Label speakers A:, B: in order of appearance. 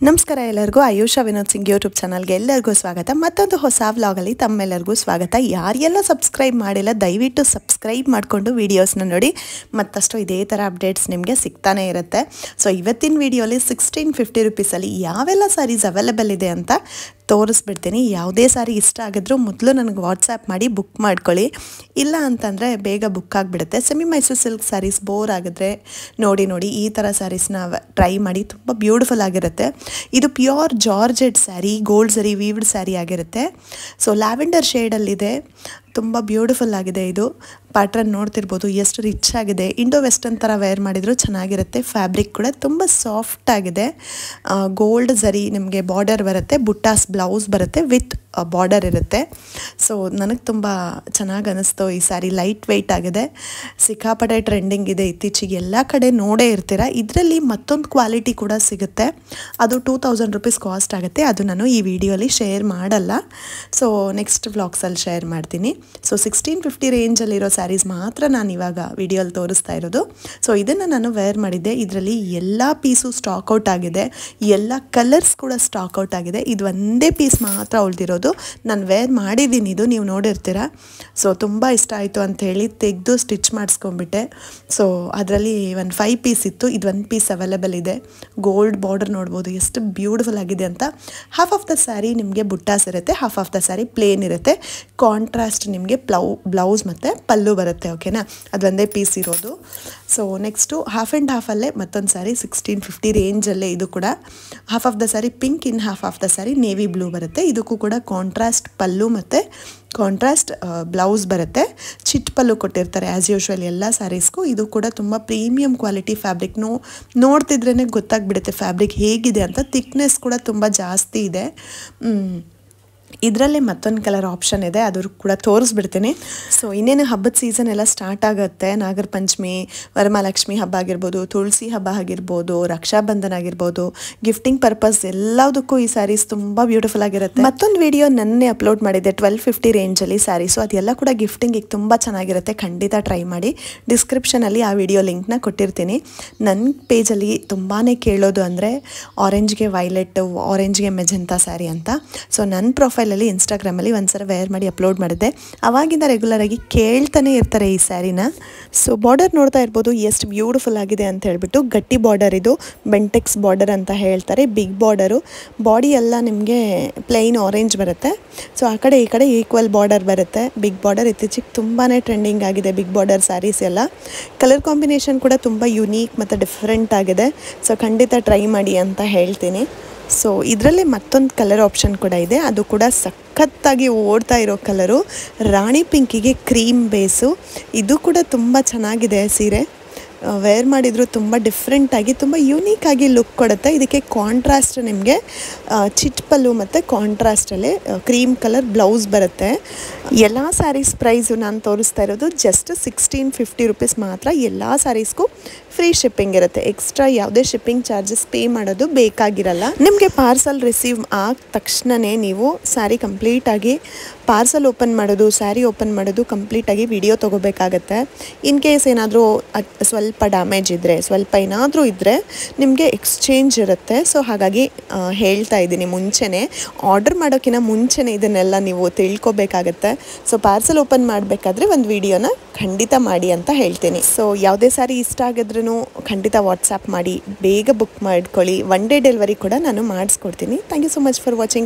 A: ನಮಸ್ಕಾರ ಎಲ್ಲರಿಗೂ ಆಯುಷಾ ವಿನೋದ್ ಸಿಂಗ್ ಯೂಟ್ಯೂಬ್ ಚಾನಲ್ಗೆ ಎಲ್ಲರಿಗೂ ಸ್ವಾಗತ. ಮತ್ತೊಂದು ಹೊಸ ವ್ಲಾಗಲ್ಲಿ ತಮ್ಮೆಲ್ಲರಿಗೂ ಸ್ವಾಗತ. ಯಾರೆಲ್ಲ ಸಬ್ಸ್ಕ್ರೈಬ್ ಮಾಡಿಲ್ಲ ದಯವಿಟ್ಟು ಸಬ್ಸ್ಕ್ರೈಬ್ ಮಾಡಿಕೊಂಡು ವೀಡಿಯೋಸ್ನ ನೋಡಿ, ಮತ್ತಷ್ಟು ಇದೇ ಥರ ಅಪ್ಡೇಟ್ಸ್ ನಿಮಗೆ ಸಿಗ್ತಾನೆ ಇರುತ್ತೆ. ಸೊ ಇವತ್ತಿನ ವೀಡಿಯೋಲಿ 1650 ರುಪೀಸಲ್ಲಿ ಯಾವೆಲ್ಲ ಸ್ಯಾರೀಸ್ ಅವೈಲೇಬಲ್ ಇದೆ ಅಂತ ತೋರಿಸ್ಬಿಡ್ತೀನಿ. ಯಾವುದೇ ಸಾರಿ ಇಷ್ಟ ಆಗಿದ್ರೂ ಮೊದಲು ನನಗೆ ವಾಟ್ಸಾಪ್ ಮಾಡಿ ಬುಕ್ ಮಾಡ್ಕೊಳ್ಳಿ, ಇಲ್ಲ ಅಂತಂದರೆ ಬೇಗ ಬುಕ್ ಆಗಿಬಿಡುತ್ತೆ. Semi Mysore silk sarees bore ಆಗಿದ್ರೆ ನೋಡಿ ಈ ಥರ ಸ್ಯಾರೀಸ್ನ ಟ್ರೈ ಮಾಡಿ, ತುಂಬ ಬ್ಯೂಟಿಫುಲ್ ಆಗಿರುತ್ತೆ. ಇದು ಪ್ಯೂರ್ ಜಾರ್ಜೆಟ್ ಸ್ಯಾರಿ, ಗೋಲ್ಡ್ ಸರಿ ವೀವ್ಡ್ ಸ್ಯಾರಿ ಆಗಿರುತ್ತೆ. ಸೊ ಲ್ಯಾವೆಂಡರ್ ಶೇಡಲ್ಲಿದೆ, ತುಂಬ ಬ್ಯೂಟಿಫುಲ್ ಆಗಿದೆ. ಇದು ಪ್ಯಾಟ್ರನ್ ನೋಡ್ತಿರ್ಬೋದು ಎಷ್ಟು ರಿಚ್ ಆಗಿದೆ. ಇಂಡೋ ವೆಸ್ಟರ್ನ್ ಥರ ವೇರ್ ಮಾಡಿದರೂ ಚೆನ್ನಾಗಿರುತ್ತೆ. ಫ್ಯಾಬ್ರಿಕ್ ಕೂಡ ತುಂಬ ಸಾಫ್ಟ್ ಆಗಿದೆ. ಗೋಲ್ಡ್ ಸರಿ ನಿಮಗೆ ಬಾರ್ಡರ್ ಬರುತ್ತೆ, ಬುಟ್ಟಾಸ್ ಬ್ಲೌಸ್ ಬರುತ್ತೆ ವಿತ್ ಬಾರ್ಡರ್ ಇರುತ್ತೆ. ಸೊ ನನಗೆ ತುಂಬ ಚೆನ್ನಾಗಿ ಅನ್ನಿಸ್ತು ಈ ಸ್ಯಾರಿ. ಲೈಟ್ ವೆಯ್ಟ್ ಆಗಿದೆ, ಸಿಕ್ಕಾಪಟ್ಟೆ ಟ್ರೆಂಡಿಂಗ್ ಇದೆ ಇತ್ತೀಚೆಗೆ, ಎಲ್ಲ ಕಡೆ ನೋಡೇ ಇರ್ತೀರ. ಇದರಲ್ಲಿ ಮತ್ತೊಂದು ಕ್ವಾಲಿಟಿ ಕೂಡ ಸಿಗುತ್ತೆ, ಅದು 2000 ರುಪೀಸ್ ಕಾಸ್ಟ್ ಆಗುತ್ತೆ. ಅದು ನಾನು ಈ ವಿಡಿಯೋಲಿ ಶೇರ್ ಮಾಡಲ್ಲ, ಸೊ ನೆಕ್ಸ್ಟ್ ವ್ಲಾಗ್ಸಲ್ಲಿ ಶೇರ್ ಮಾಡ್ತೀನಿ. ಸೊ 1650 ರೇಂಜಲ್ಲಿರೋ ಸ್ಯಾರೀಸ್ ಮಾತ್ರ ನಾನು ಇವಾಗ ವಿಡಿಯೋಲಿ ತೋರಿಸ್ತಾ ಇರೋದು. ಸೊ ಇದನ್ನು ನಾನು ವೇರ್ ಮಾಡಿದ್ದೆ. ಇದರಲ್ಲಿ ಎಲ್ಲ ಪೀಸು ಸ್ಟಾಕ್ಔಟ್ ಆಗಿದೆ, ಎಲ್ಲ ಕಲರ್ಸ್ ಕೂಡ ಸ್ಟಾಕ್ಔಟ್ ಆಗಿದೆ. ಇದು ಒಂದೇ ಪೀಸ್ ಮಾತ್ರ ಉಳಿದಿರೋದು. ನಾನು ವೇರ್ ಮಾಡಿದ್ದೀನಿ, ಇದು ನೀವು ನೋಡಿರ್ತೀರ. ಸೊ ತುಂಬ ಇಷ್ಟ ಆಯಿತು ಅಂತ ಹೇಳಿ ತೆಗೆದು ಸ್ಟಿಚ್ ಮಾಡಿಸ್ಕೊಂಡ್ಬಿಟ್ಟೆ. ಸೊ ಅದರಲ್ಲಿ ಒಂದು 5 ಪೀಸ್ ಇತ್ತು, ಇದು 1 ಪೀಸ್ ಅವೈಲೇಬಲ್ ಇದೆ. ಗೋಲ್ಡ್ ಬಾರ್ಡರ್ ನೋಡ್ಬೋದು ಎಷ್ಟು ಬ್ಯೂಟಿಫುಲ್ ಆಗಿದೆ ಅಂತ. ಹಾಫ್ ಆಫ್ ದ ಸ್ಯಾರಿ ನಿಮಗೆ ಬುಟ್ಟಾಸ್ ಇರುತ್ತೆ, half of the saree plain ಇರುತ್ತೆ. ಕಾಂಟ್ರಾಸ್ಟ್ ನಿಮಗೆ ಬ್ಲೌಸ್ ಮತ್ತು ಪಲ್ಲು ಬರುತ್ತೆ, ಓಕೆನಾ. ಅದೊಂದೇ ಪೀಸ್ ಇರೋದು. ಸೊ ನೆಕ್ಸ್ಟು ಹಾಫ್ ಆ್ಯಂಡ್ ಹಾಫಲ್ಲೇ ಮತ್ತೊಂದು ಸ್ಯಾರಿ 1650 ರೇಂಜಲ್ಲೇ, ಇದು ಕೂಡ half of the saree pink, in half of the saree navy blue ಬರುತ್ತೆ. ಇದಕ್ಕೂ ಕೂಡ ಕಾಂಟ್ರಾಸ್ಟ್ ಪಲ್ಲು ಮತ್ತು ಕಾಂಟ್ರಾಸ್ಟ್ ಬ್ಲೌಸ್ ಬರುತ್ತೆ. ಚಿಟ್ ಪಲ್ಲು ಕೊಟ್ಟಿರ್ತಾರೆ ಆ್ಯಸ್ ಯೂಶ್ವಲ್ ಎಲ್ಲ ಸ್ಯಾರೀಸ್ಗೂ. ಇದು ಕೂಡ ತುಂಬ ಪ್ರೀಮಿಯಂ ಕ್ವಾಲಿಟಿ ಫ್ಯಾಬ್ರಿಕ್. ನೋಡ್ತಿದ್ರೇ ಗೊತ್ತಾಗ್ಬಿಡುತ್ತೆ ಫ್ಯಾಬ್ರಿಕ್ ಹೇಗಿದೆ ಅಂತ. ಥಿಕ್ನೆಸ್ ಕೂಡ ತುಂಬ ಜಾಸ್ತಿ ಇದೆ. ಇದರಲ್ಲೇ ಮತ್ತೊಂದು ಕಲರ್ ಆಪ್ಷನ್ ಇದೆ, ಅದು ಕೂಡ ತೋರಿಸ್ಬಿಡ್ತೀನಿ. ಸೊ ಇನ್ನೇನು ಹಬ್ಬದ ಸೀಸನ್ ಎಲ್ಲ ಸ್ಟಾರ್ಟ್ ಆಗುತ್ತೆ. ನಾಗರ ಪಂಚಮಿ, ವರಮಹಾಲಕ್ಷ್ಮಿ ಹಬ್ಬ ಆಗಿರ್ಬೋದು, ತುಳಸಿ ಹಬ್ಬ ಆಗಿರ್ಬೋದು, ರಕ್ಷಾಬಂಧನ ಆಗಿರ್ಬೋದು, ಗಿಫ್ಟಿಂಗ್ ಪರ್ಪಸ್ ಎಲ್ಲದಕ್ಕೂ ಈ ಸ್ಯಾರೀಸ್ ತುಂಬ ಬ್ಯೂಟಿಫುಲ್ ಆಗಿರುತ್ತೆ. ಮತ್ತೊಂದು ವಿಡಿಯೋ ನನ್ನೇ ಅಪ್ಲೋಡ್ ಮಾಡಿದ್ದೆ 1250 ರೇಂಜಲ್ಲಿ ಸ್ಯಾರೀಸು, ಅದೆಲ್ಲ ಕೂಡ ಗಿಫ್ಟಿಂಗಿಗೆ ತುಂಬ ಚೆನ್ನಾಗಿರುತ್ತೆ. ಖಂಡಿತ ಟ್ರೈ ಮಾಡಿ. ಡಿಸ್ಕ್ರಿಪ್ಷನಲ್ಲಿ ಆ ವಿಡಿಯೋ ಲಿಂಕ್ನ ಕೊಟ್ಟಿರ್ತೀನಿ. ನನ್ನ ಪೇಜಲ್ಲಿ ತುಂಬಾ ಕೇಳೋದು ಅಂದರೆ ಆರೆಂಜ್ಗೆ ವೈಲೆಟ್, ಆರೆಂಜ್ಗೆ ಮೆಜೆಂತಾ ಸ್ಯಾರಿ ಅಂತ. ಸೊ ನನ್ನ ಪ್ರೊಫೈಲಲ್ಲಿ ಇನ್ಸ್ಟಾಗ್ರಾಮಲ್ಲಿ ಒಂದ್ಸಲ ವೇರ್ ಮಾಡಿ ಅಪ್ಲೋಡ್ ಮಾಡಿದ್ದೆ. ಅವಾಗಿಂದ ರೆಗ್ಯುಲರಾಗಿ ಕೇಳ್ತಾನೆ ಇರ್ತಾರೆ ಈ ಸ್ಯಾರಿನ. ಸೊ ಬಾರ್ಡರ್ ನೋಡ್ತಾ ಇರ್ಬೋದು ಎಷ್ಟು ಬ್ಯೂಟಿಫುಲ್ ಆಗಿದೆ ಅಂತ ಹೇಳ್ಬಿಟ್ಟು. ಗಟ್ಟಿ ಬಾರ್ಡರ್, ಇದು ಬೆಂಟೆಕ್ಸ್ ಬಾರ್ಡರ್ ಅಂತ ಹೇಳ್ತಾರೆ. ಬಿಗ್ ಬಾರ್ಡರು, ಬಾಡಿ ಎಲ್ಲ ನಿಮಗೆ ಪ್ಲೈನ್ ಆರೆಂಜ್ ಬರುತ್ತೆ. ಸೊ ಆ ಕಡೆ ಈ ಕಡೆ ಈಕ್ವಲ್ ಬಾರ್ಡರ್ ಬರುತ್ತೆ. ಬಿಗ್ ಬಾರ್ಡರ್ ಇತ್ತೀಚೆಗೆ ತುಂಬಾ ಟ್ರೆಂಡಿಂಗ್ ಆಗಿದೆ, ಬಿಗ್ ಬಾರ್ಡರ್ ಸ್ಯಾರೀಸ್ ಎಲ್ಲ. ಕಲರ್ ಕಾಂಬಿನೇಷನ್ ಕೂಡ ತುಂಬ ಯುನೀಕ್ ಮತ್ತು ಡಿಫ್ರೆಂಟ್ ಆಗಿದೆ. ಸೊ ಖಂಡಿತ ಟ್ರೈ ಮಾಡಿ ಅಂತ ಹೇಳ್ತೀನಿ. ಸೊ ಇದರಲ್ಲೇ ಮತ್ತೊಂದು ಕಲರ್ ಆಪ್ಷನ್ ಕೂಡ ಇದೆ, ಅದು ಕೂಡ ಸಖತ್ತಾಗಿ ಓಡ್ತಾ ಇರೋ ಕಲರು. ರಾಣಿ ಪಿಂಕಿಗೆ ಕ್ರೀಮ್ ಬೇಸು. ಇದು ಕೂಡ ತುಂಬ ಚೆನ್ನಾಗಿದೆ ಸೀರೆ. ವೇರ್ ಮಾಡಿದ್ರು ತುಂಬ ಡಿಫ್ರೆಂಟಾಗಿ, ತುಂಬ ಯೂನೀಕಾಗಿ ಲುಕ್ ಕೊಡುತ್ತೆ. ಇದಕ್ಕೆ ಕಾಂಟ್ರಾಸ್ಟ್ ನಿಮಗೆ ಚಿಟ್ ಪಲ್ಲು ಮತ್ತು ಕಾಂಟ್ರಾಸ್ಟಲ್ಲೇ ಕ್ರೀಮ್ ಕಲರ್ ಬ್ಲೌಸ್ ಬರುತ್ತೆ. ಎಲ್ಲ ಸ್ಯಾರೀಸ್ ಪ್ರೈಸು ನಾನು ತೋರಿಸ್ತಾ ಇರೋದು ಜಸ್ಟ್ 1650 ರುಪೀಸ್ ಮಾತ್ರ. ಎಲ್ಲ ಸ್ಯಾರೀಸ್ಗೂ ಫ್ರೀ ಶಿಪ್ಪಿಂಗ್ ಇರುತ್ತೆ. ಎಕ್ಸ್ಟ್ರಾ ಯಾವುದೇ ಶಿಪ್ಪಿಂಗ್ ಚಾರ್ಜಸ್ ಪೇ ಮಾಡೋದು ಬೇಕಾಗಿರಲ್ಲ. ನಿಮಗೆ ಪಾರ್ಸಲ್ ರಿಸೀವ್ ಆದ ತಕ್ಷಣವೇ ನೀವು ಸ್ಯಾರಿ ಕಂಪ್ಲೀಟಾಗಿ ಪಾರ್ಸಲ್ ಓಪನ್ ಮಾಡೋದು, ಸ್ಯಾರಿ ಓಪನ್ ಮಾಡೋದು ಕಂಪ್ಲೀಟಾಗಿ ವಿಡಿಯೋ ತೊಗೋಬೇಕಾಗತ್ತೆ. ಇನ್ ಕೇಸ್ ಏನಾದರೂ ಸ್ವಲ್ಪ ಡ್ಯಾಮೇಜ್ ಇದ್ದರೆ, ಸ್ವಲ್ಪ ಏನಾದರೂ ಇದ್ದರೆ ನಿಮಗೆ ಎಕ್ಸ್ಚೇಂಜ್ ಇರುತ್ತೆ. ಸೊ ಹಾಗಾಗಿ ಹೇಳ್ತಾ ಇದ್ದೀನಿ, ಮುಂಚೆನೇ ಆರ್ಡರ್ ಮಾಡೋಕ್ಕಿಂತ ಮುಂಚೆನೇ ಇದನ್ನೆಲ್ಲ ನೀವು ತಿಳ್ಕೊಬೇಕಾಗತ್ತೆ. ಸೊ ಪಾರ್ಸಲ್ ಓಪನ್ ಮಾಡಬೇಕಾದ್ರೆ ಒಂದು ವಿಡಿಯೋನ ಖಂಡಿತ ಮಾಡಿ ಅಂತ ಹೇಳ್ತೀನಿ. ಸೊ ಯಾವುದೇ ಸಾರಿ ಇಷ್ಟ ಆಗಿದ್ರೂ ಖಂಡಿತ ವಾಟ್ಸಾಪ್ ಮಾಡಿ, ಬೇಗ ಬುಕ್ ಮಾಡ್ಕೊಳ್ಳಿ. 1 ಡೇ ಡೆಲಿವರಿ ಕೂಡ ನಾನು ಮಾಡಿಸ್ಕೊಡ್ತೀನಿ. Thank you so much for watching.